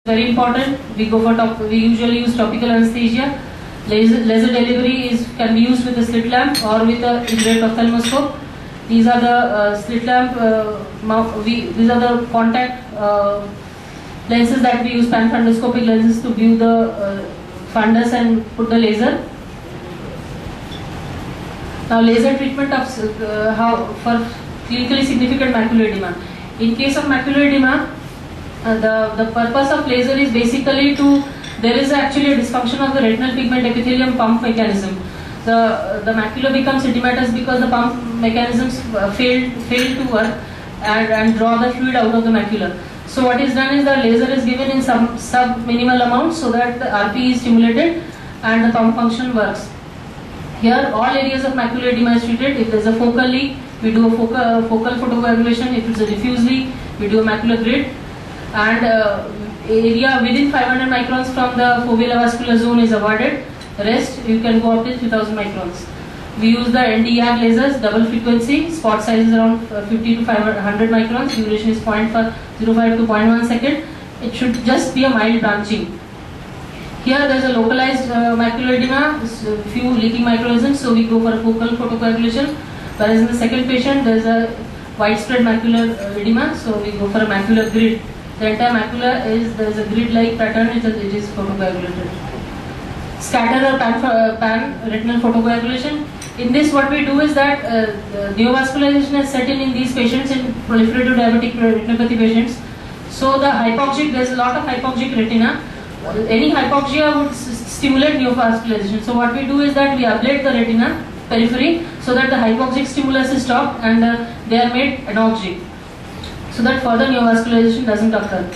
Very important. We usually use topical anesthesia. Laser delivery can be used with a slit lamp or with a infrared ophthalmoscope. These are the slit lamp. These are the contact lenses that we use, panfundoscopic lenses, to view the fundus and put the laser. Now, laser treatment of for clinically significant macular edema. In case of macular edema, the purpose of laser is basically there is actually a dysfunction of the retinal pigment epithelium pump mechanism. The macula becomes edematous because the pump mechanisms fail to work and draw the fluid out of the macula. So what is done is the laser is given in some sub-minimal amounts so that the RP is stimulated and the pump function works. Here all areas of macular edema is treated. If there is a focal leak, we do a focal photocoagulation. If it is a diffuse leak, we do a macular grid. And area within 500 microns from the foveal avascular zone is avoided. Rest you can go up to 3000 microns. We use the Nd:YAG lasers, double frequency, spot size is around 50 to 500 microns, duration is 0.05 to 0.1 second. It should just be a mild branching. Here there is a localized macular edema, few leaking microlesions, so we go for a focal photocoagulation. Whereas in the second patient there is a widespread macular edema, so we go for a macular grid. The entire macula there is a grid-like pattern. It is photocoagulated. Scatter or pan retinal photocoagulation. In this, what we do is that neovascularization is set in these patients, in proliferative diabetic retinopathy patients. So the hypoxic, there is a lot of hypoxic retina. Any hypoxia would stimulate neovascularization. So what we do is that we ablate the retina periphery so that the hypoxic stimulus is stopped and they are made anoxic, so that further neovascularization doesn't occur.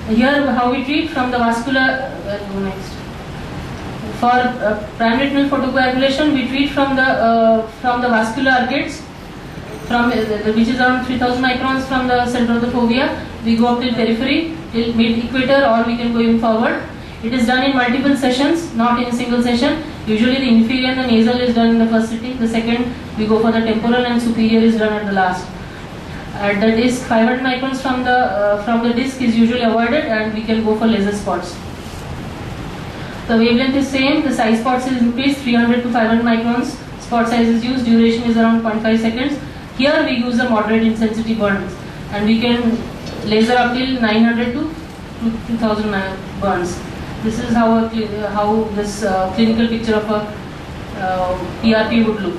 Here how we treat from the vascular, next. For primary retinal photocoagulation, we treat from the vascular arcades, which is around 3000 microns from the center of the fovea. We go up till periphery, till mid-equator, or we can go even forward. It is done in multiple sessions, not in a single session. Usually the inferior and the nasal is done in the first sitting. The second, we go for the temporal, and superior is done at the last. At the disc, 500 microns from the disc is usually avoided, and we can go for laser spots. The wavelength is same, the size spots is increased, 300 to 500 microns. Spot size is used, duration is around 0.5 seconds. Here we use a moderate intensity burns, and we can laser up till 900 to 2000 burns. This is how this clinical picture of a PRP would look.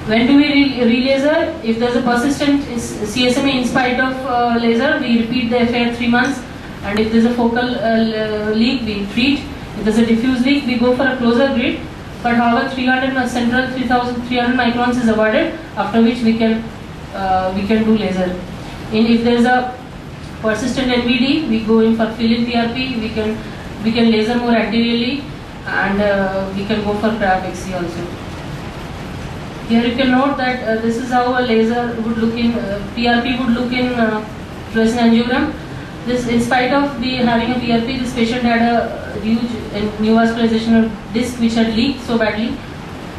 When do we re-laser? If there is a persistent CSMA in spite of laser, we repeat the affair 3 months. And if there is a focal leak, we treat. If there is a diffuse leak, we go for a closer grid. But however, 300 central 3300 microns is avoided, after which we can do laser. If there is a persistent NVD, we go in for fill-in PRP. We can laser more anteriorly, and we can go for cryopexy also. Here you can note that this is how a laser would look in PRP would look in fluorescent angiogram. This, in spite of having a PRP, this patient had a huge neovascularization of disc which had leaked so badly.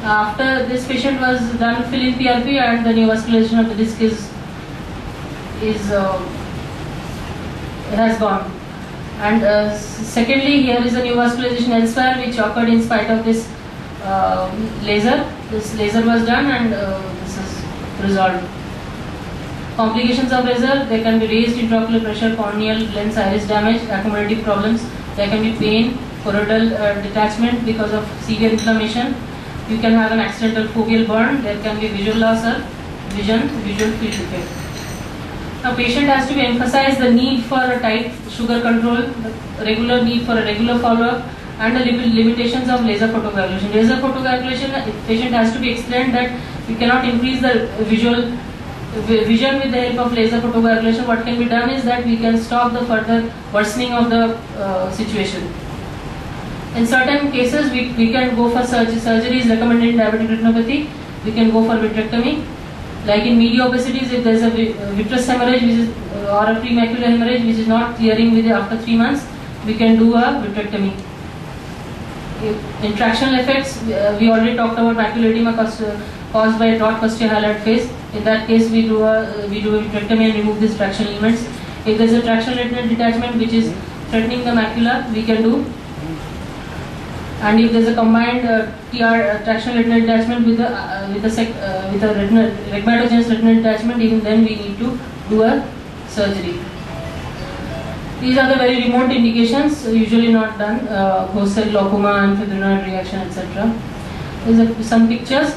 After this patient was done fill-in PRP, and the neovascularization of the disc has gone. And secondly, here is a neovascularization elsewhere which occurred in spite of this laser. This laser was done, and this is resolved. Complications of laser: there can be raised intraocular pressure, corneal lens iris damage, accommodative problems. There can be pain, choroidal detachment because of severe inflammation. You can have an accidental foveal burn. There can be visual loss or visual field defect. Now, patient has to be emphasized the need for a tight sugar control, the regular need for a regular follow-up, and the limitations of laser photocoagulation. Laser photocoagulation, patient has to be explained that we cannot increase the vision with the help of laser photocoagulation. What can be done is that we can stop the further worsening of the situation. In certain cases, we can go for surgery is recommended in diabetic retinopathy. We can go for vitrectomy. Like in media obesities, if there is a vitreous hemorrhage or a premacular hemorrhage which is not clearing after 3 months, we can do a vitrectomy. In tractional effects, we already talked about macular edema caused by taut posterior hyaloid phase. In that case, we do a vitrectomy and remove these traction elements. If there is a traction retinal detachment which is threatening the macula, we can do. And if there is a combined traction retinal detachment with a rhegmatogenous retinal detachment, even then we need to do a surgery. These are the very remote indications, usually not done, ghost cell glaucoma and fibrinoid reaction, etc. These are some pictures.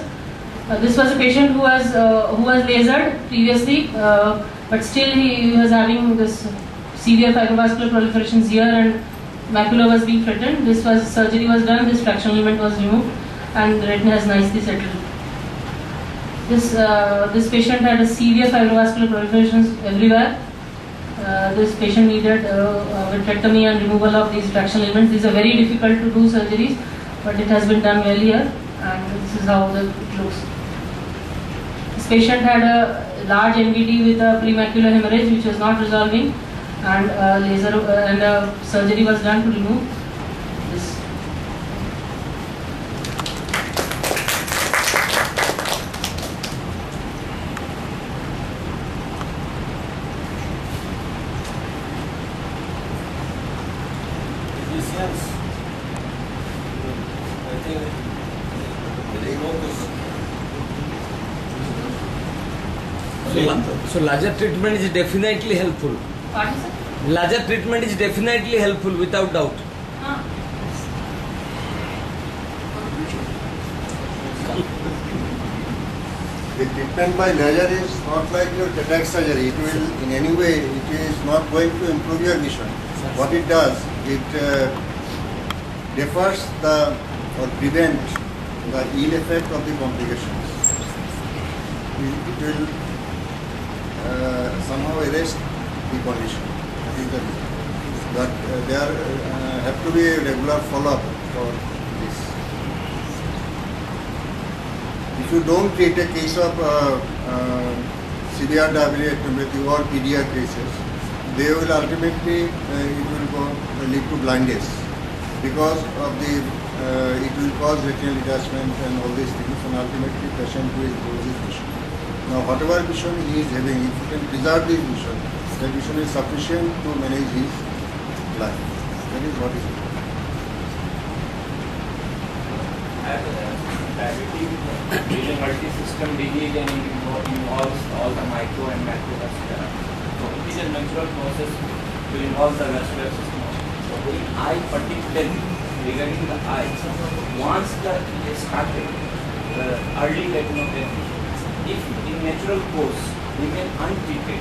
This was a patient who was lasered previously, but still he was having this severe fibrovascular proliferations here and macula was being threatened. Surgery was done, this fractional element was removed and the retina has nicely settled. This patient had a severe fibrovascular proliferations everywhere. This patient needed vitrectomy and removal of these fractional elements. These are very difficult to do surgeries, but it has been done well here, and this is how it looks. This patient had a large NVD with a premacular hemorrhage which was not resolving, and surgery was done to remove this. So laser treatment is definitely helpful. Pardon, sir? Laser treatment is definitely helpful without doubt. The treatment by laser is not like your cataract surgery. It will, in any way, it is not going to improve your vision. What it does, it defers or prevent the ill effect of the complications. It will somehow arrest the condition. That is the reason. But there have to be a regular follow-up for this. If you don't treat a case of severe diabetic retinopathy or PDR cases, they will ultimately it will lead to blindness because of the it will cause retinal detachment and all these things, and ultimately patient will lose his vision. Now, whatever vision he is having, if you can preserve this vision, that vision is sufficient to manage his life. That is what is important. Diabetes is a multi-system disease and it involves all the micro and macrovascular. So it is a natural process to involve the vascular system. So in eye particularly, regarding the eye, once it is started, the early retinopathy, if in natural course remain untreated,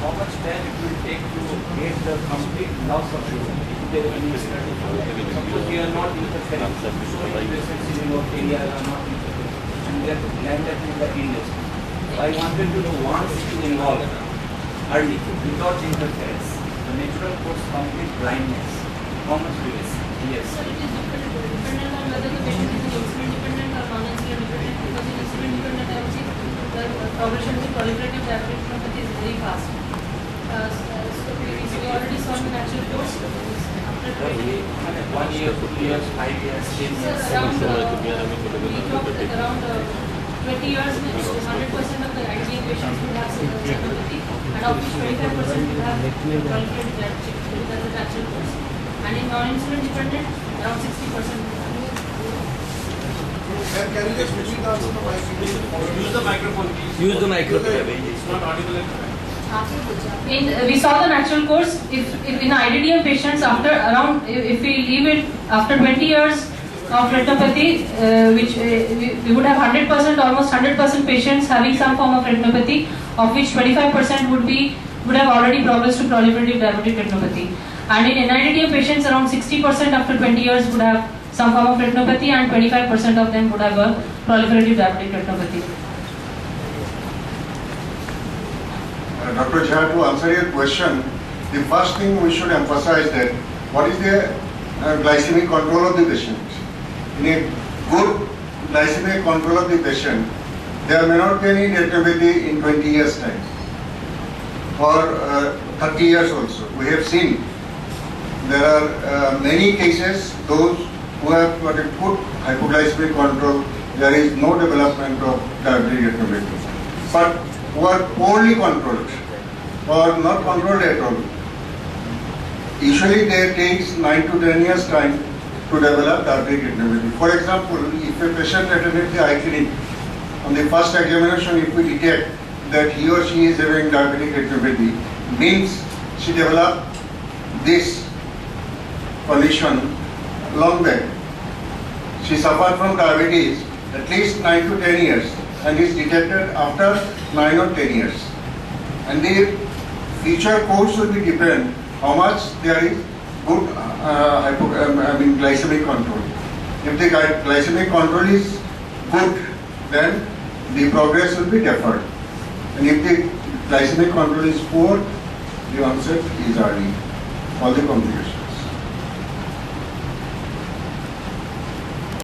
how much time it will take to get the complete loss of vision? If there is any suppose we are not interfering, so many patients in remote areas are not interfering, and they are landed in the industry. So I wanted to know, once it is involved early, without interference, the natural course complete blindness, how much will it? Yes. So it is dependent on whether the patient is insulin dependent or non-insulin dependent, because in insulin dependent I would say the progression to proliferative diabetic retinopathy is very fast. So we already saw the natural course. After 1 year, 2 years, 5 years, 10 years. around 20 years, 100% of the IgA patients would have retinopathy, and of which 25% would have proliferative diabetic retinopathy. That's the natural course. And in non-insulin dependent, around 60% would have. Can you just switch it on to the mic? Use the microphone, please. Use the microphone. It's not audible at the back. We saw the natural course. If in IDDM patients after around, if we leave it after 20 years of retinopathy, which we would have 100%, almost 100% patients having some form of retinopathy, of which 25% would have already progressed to proliferative diabetic retinopathy. And in NIDDM patients, around 60% after 20 years would have some form of retinopathy, and 25% of them would have a proliferative diabetic retinopathy. Dr. Jha, to answer your question, the first thing we should emphasize that what is the glycemic control of the patient. In a good glycemic control of the patient, there may not be any retinopathy in 20 years time or 30 years also. We have seen there are many cases, those who have got a good hypoglycemic control, there is no development of diabetic retinopathy. But who are poorly controlled, or not controlled at all. Usually they takes 9 to 10 years time to develop diabetic retinopathy. For example, if a patient attended the eye clinic, on the first examination if we detect that he or she is having diabetic retinopathy, means she developed this condition long back. She suffered from diabetes at least 9 to 10 years and is detected after 9 or 10 years. And the future course will be depend how much there is good glycemic control. If the glycemic control is good, then the progress will be deferred. And if the glycemic control is poor, the onset is early. All the complications.